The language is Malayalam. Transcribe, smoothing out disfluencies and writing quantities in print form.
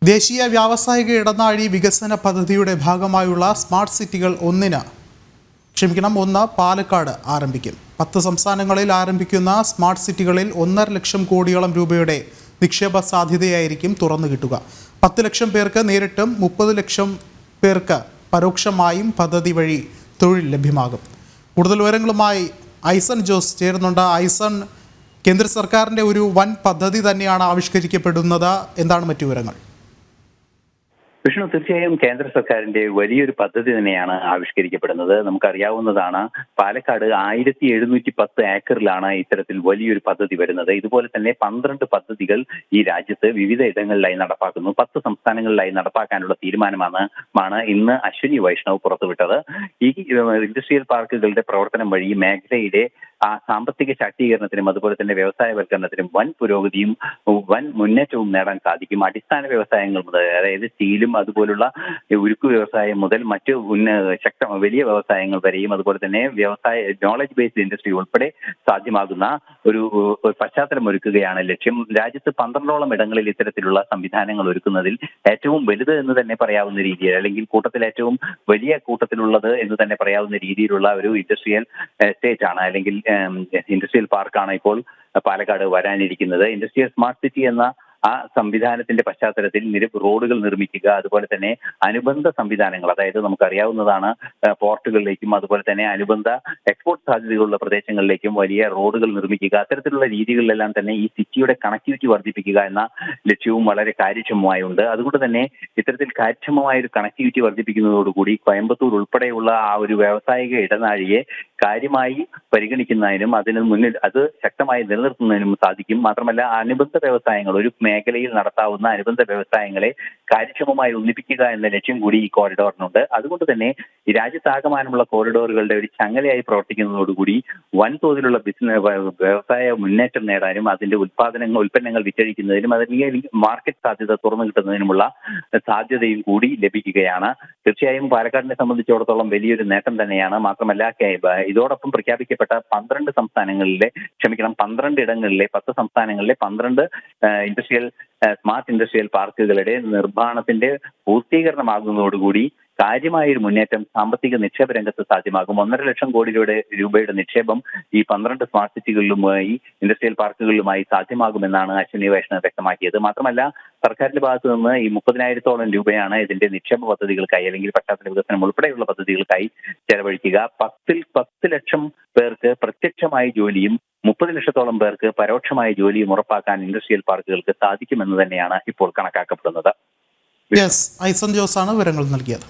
ദേശീയ വ്യാവസായിക ഇടനാഴി വികസന പദ്ധതിയുടെ ഭാഗമായുള്ള സ്മാർട്ട് സിറ്റികൾ ഒന്ന് പാലക്കാട് ആരംഭിക്കും. 10 സംസ്ഥാനങ്ങളിൽ ആരംഭിക്കുന്ന സ്മാർട്ട് സിറ്റികളിൽ 1.5 ലക്ഷം കോടിയോളം രൂപയുടെ നിക്ഷേപ സാധ്യതയായിരിക്കും തുറന്നു കിട്ടുക. 10 ലക്ഷം പേർക്ക് നേരിട്ടും 30 ലക്ഷം പേർക്ക് പരോക്ഷമായും പദ്ധതി വഴി തൊഴിൽ ലഭ്യമാകും. കൂടുതൽ വിവരങ്ങളുമായി ഐസൺ ജോസ് ചേരുന്നുണ്ട്. ഐസൺ, കേന്ദ്ര സർക്കാരിൻ്റെ ഒരു വൻ പദ്ധതി തന്നെയാണ് ആവിഷ്കരിക്കപ്പെടുന്നത്. എന്താണ് മറ്റു വിവരങ്ങൾ? വിഷ്ണു, തീർച്ചയായും കേന്ദ്ര സർക്കാരിന്റെ വലിയൊരു പദ്ധതി തന്നെയാണ് ആവിഷ്കരിക്കപ്പെടുന്നത്. നമുക്കറിയാവുന്നതാണ്, പാലക്കാട് 1710 ഏക്കറിലാണ് ഇത്തരത്തിൽ വലിയൊരു പദ്ധതി വരുന്നത്. ഇതുപോലെ തന്നെ 12 പദ്ധതികൾ ഈ രാജ്യത്ത് വിവിധ ഇടങ്ങളിലായി നടപ്പാക്കുന്നു. 10 സംസ്ഥാനങ്ങളിലായി നടപ്പാക്കാനുള്ള തീരുമാനമാണ് ഇന്ന് അശ്വിനി വൈഷ്ണവ് പുറത്തുവിട്ടത്. ഈ ഇൻഡസ്ട്രിയൽ പാർക്കുകളുടെ പ്രവർത്തനം വഴി മേഖലയുടെ സാമ്പത്തിക ശാക്തീകരണത്തിനും അതുപോലെ തന്നെ വ്യവസായവൽക്കരണത്തിനും വൻ പുരോഗതിയും വൻ മുന്നേറ്റവും നേടാൻ സാധിക്കും. അടിസ്ഥാന വ്യവസായങ്ങൾ മുതൽ, അതായത് സ്റ്റീലും അതുപോലുള്ള ഉരുക്കു വ്യവസായം മുതൽ മറ്റ് വലിയ വ്യവസായങ്ങൾ വരെയും അതുപോലെ തന്നെ നോളജ് ബേസ്ഡ് ഇൻഡസ്ട്രി ഉൾപ്പെടെ സാധ്യമാകുന്ന ഒരു പശ്ചാത്തലം ഒരുക്കുകയാണ് ലക്ഷ്യം. രാജ്യത്ത് 12ഓളം ഇടങ്ങളിൽ ഇത്തരത്തിലുള്ള സംവിധാനങ്ങൾ ഒരുക്കുന്നതിൽ ഏറ്റവും വലുത് എന്ന് തന്നെ പറയാവുന്ന രീതിയിൽ, അല്ലെങ്കിൽ കൂട്ടത്തിൽ ഏറ്റവും വലിയ കൂട്ടത്തിലുള്ളത് എന്ന് തന്നെ പറയാവുന്ന രീതിയിലുള്ള ഒരു ഇൻഡസ്ട്രിയൽ എസ്റ്റേറ്റ് ആണ്, അല്ലെങ്കിൽ ഇൻഡസ്ട്രിയൽ പാർക്കാണ് ഇപ്പോൾ പാലക്കാട് വരാനിരിക്കുന്നത്. ഇൻഡസ്ട്രിയൽ സ്മാർട്ട് സിറ്റി എന്ന ആ സംവിധാനത്തിന്റെ പശ്ചാത്തലത്തിൽ റോഡുകൾ നിർമ്മിക്കുക, അതുപോലെ തന്നെ അനുബന്ധ സംവിധാനങ്ങൾ, അതായത് നമുക്കറിയാവുന്നതാണ്, പോർട്ടുകളിലേക്കും അതുപോലെ തന്നെ അനുബന്ധ എക്സ്പോർട്ട് സാധ്യതകളുള്ള പ്രദേശങ്ങളിലേക്കും വലിയ റോഡുകൾ നിർമ്മിക്കുക. അത്തരത്തിലുള്ള രീതികളിലെല്ലാം തന്നെ ഈ സിറ്റിയുടെ കണക്ടിവിറ്റി വർദ്ധിപ്പിക്കുക എന്ന ലക്ഷ്യവും വളരെ കാര്യക്ഷമമായുണ്ട്. അതുകൊണ്ട് തന്നെ ഇത്തരത്തിൽ കാര്യക്ഷമമായ ഒരു കണക്ടിവിറ്റി വർദ്ധിപ്പിക്കുന്നതോടുകൂടി കോയമ്പത്തൂർ ഉൾപ്പെടെയുള്ള ആ ഒരു വ്യാവസായിക ഇടനാഴിയെ കാര്യമായി പരിഗണിക്കുന്നതിനും അതിന് മുന്നിൽ അത് ശക്തമായി നിലനിർത്തുന്നതിനും സാധിക്കും. മാത്രമല്ല, അനുബന്ധ വ്യവസായങ്ങൾ, ഒരു മേഖലയിൽ നടത്താവുന്ന അനുബന്ധ വ്യവസായങ്ങളെ കാര്യക്ഷമമായി ഒന്നിപ്പിക്കുക എന്ന ലക്ഷ്യം കൂടി ഈ കോറിഡോറിനുണ്ട്. അതുകൊണ്ട് തന്നെ ഈ രാജ്യത്താകമാനമുള്ള കോറിഡോറുകളുടെ ഒരു ചങ്ങലയായി പ്രവർത്തിക്കുന്നതോടുകൂടി വൻതോതിലുള്ള വ്യവസായ മുന്നേറ്റം നേടാനും അതിന്റെ ഉൽപ്പന്നങ്ങൾ വിറ്റഴിക്കുന്നതിനും അതിന് മാർക്കറ്റ് സാധ്യത തുറന്നു കിട്ടുന്നതിനുമുള്ള സാധ്യതയും കൂടി ലഭിക്കുകയാണ്. തീർച്ചയായും പാലക്കാടിനെ സംബന്ധിച്ചിടത്തോളം വലിയൊരു നേട്ടം തന്നെയാണ്. മാത്രമല്ല, ഇതോടൊപ്പം പ്രഖ്യാപിക്കപ്പെട്ട 12 ഇടങ്ങളിലെ 10 സംസ്ഥാനങ്ങളിലെ 12 സ്മാർട്ട് ഇൻഡസ്ട്രിയൽ പാർക്കുകളുടെ നിർമ്മാണത്തിന്റെ പൂർത്തീകരണമാകുന്നതോടുകൂടി കാര്യമായൊരു മുന്നേറ്റം സാമ്പത്തിക നിക്ഷേപ രംഗത്ത് സാധ്യമാകും. 1.5 ലക്ഷം കോടി രൂപയുടെ നിക്ഷേപം ഈ 12 സ്മാർട്ട് സിറ്റികളിലുമായി, ഇൻഡസ്ട്രിയൽ പാർക്കുകളിലുമായി സാധ്യമാകുമെന്നാണ് അശ്വിനി വൈഷ്ണവ് വ്യക്തമാക്കിയത്. മാത്രമല്ല, സർക്കാരിന്റെ ഭാഗത്തു നിന്ന് ഈ 30,000-ഓളം രൂപയാണ് ഇതിന്റെ നിക്ഷേപ പദ്ധതികൾക്കായി, അല്ലെങ്കിൽ പശ്ചാത്തല വികസനം ഉൾപ്പെടെയുള്ള പദ്ധതികൾക്കായി ചെലവഴിക്കുക. 10 ലക്ഷം പേർക്ക് പ്രത്യക്ഷമായി ജോലിയും 30 ലക്ഷത്തോളം പേർക്ക് പരോക്ഷമായ ജോലിയും ഉറപ്പാക്കാൻ ഇൻഡസ്ട്രിയൽ പാർക്കുകൾക്ക് സാധിക്കുമെന്ന് തന്നെയാണ് ഇപ്പോൾ കണക്കാക്കപ്പെടുന്നത്. ഐസൺ ജോസ് ആണ് വിവരങ്ങൾ നൽകിയത്.